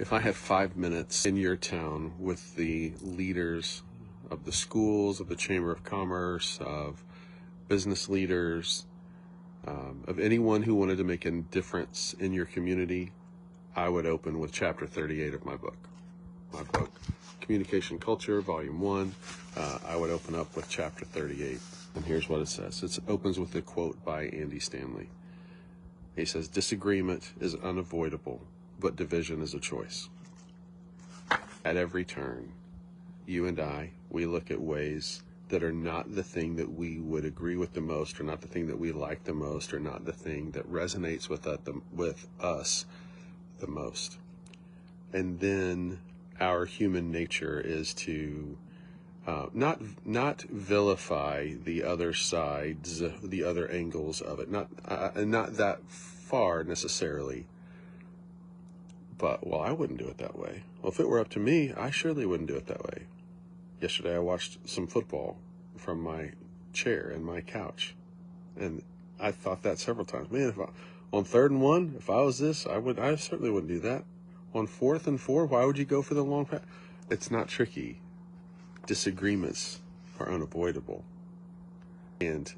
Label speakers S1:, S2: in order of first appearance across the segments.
S1: If I had 5 minutes in your town with the leaders of the schools, of the Chamber of Commerce, of business leaders, of anyone who wanted to make a difference in your community, I would open with chapter 38 of my book. Communication Culture, Volume 1. I would open up with chapter 38. And here's what it says. It opens with a quote by Andy Stanley. He says, "Disagreement is unavoidable, but division is a choice." At every turn, you and I, we look at ways that are not the thing that we would agree with the most, or not the thing that we like the most, or not the thing that resonates with us the most. And then our human nature is to not vilify the other sides, the other angles of it, not that far necessarily. But, well, I wouldn't do it that way. Well, if it were up to me, I surely wouldn't do it that way. Yesterday, I watched some football from my chair and my couch, and I thought that several times. Man, on 3rd and 1, if I was this, I certainly wouldn't do that. On 4th and 4, why would you go for the long pass? It's not tricky. Disagreements are unavoidable. And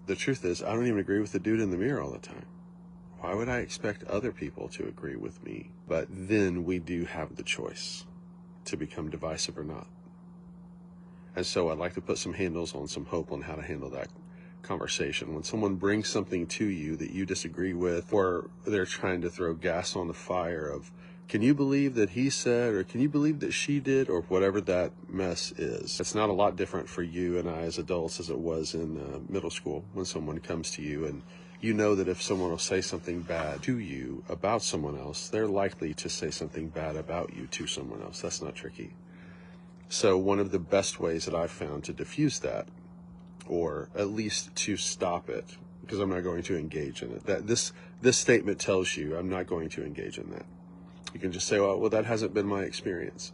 S1: the truth is, I don't even agree with the dude in the mirror all the time. Why would I expect other people to agree with me? But then we do have the choice to become divisive or not. And so I'd like to put some handles on some hope on how to handle that conversation. When someone brings something to you that you disagree with, or they're trying to throw gas on the fire of, can you believe that he said, or can you believe that she did, or whatever that mess is. It's not a lot different for you and I as adults as it was in middle school when someone comes to you and you know that if someone will say something bad to you about someone else, they're likely to say something bad about you to someone else. That's not tricky. So one of the best ways that I've found to diffuse that, or at least to stop it, because I'm not going to engage in it, that this statement tells you I'm not going to engage in that. You can just say, well, that hasn't been my experience.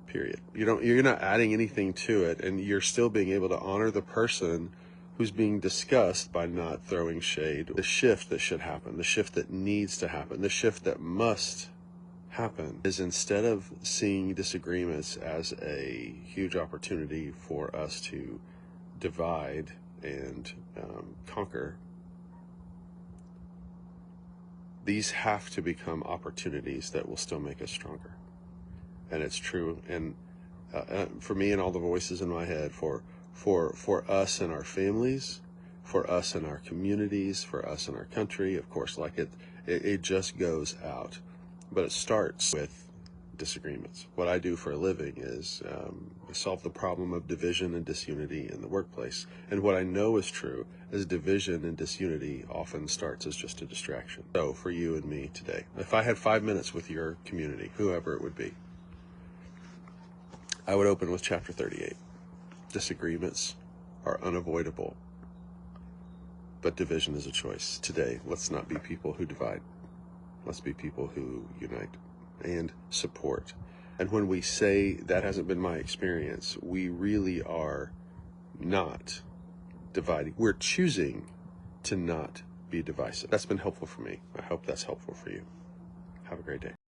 S1: Period. You're not adding anything to it, and you're still being able to honor the person who's being discussed by not throwing shade. The shift that should happen, the shift that needs to happen, the shift that must happen is, instead of seeing disagreements as a huge opportunity for us to divide and conquer, these have to become opportunities that will still make us stronger. And it's true. And for me and all the voices in my head, for us and our families, for us and our communities, for us and our country, of course, like it just goes out. But it starts with disagreements. What I do for a living is solve the problem of division and disunity in the workplace. And what I know is true is division and disunity often starts as just a distraction. So for you and me today, if I had 5 minutes with your community, whoever it would be, I would open with chapter 38. Disagreements are unavoidable, but division is a choice. Today, let's not be people who divide. Let's be people who unite and support. And when we say that hasn't been my experience, we really are not dividing. We're choosing to not be divisive. That's been helpful for me. I hope that's helpful for you. Have a great day.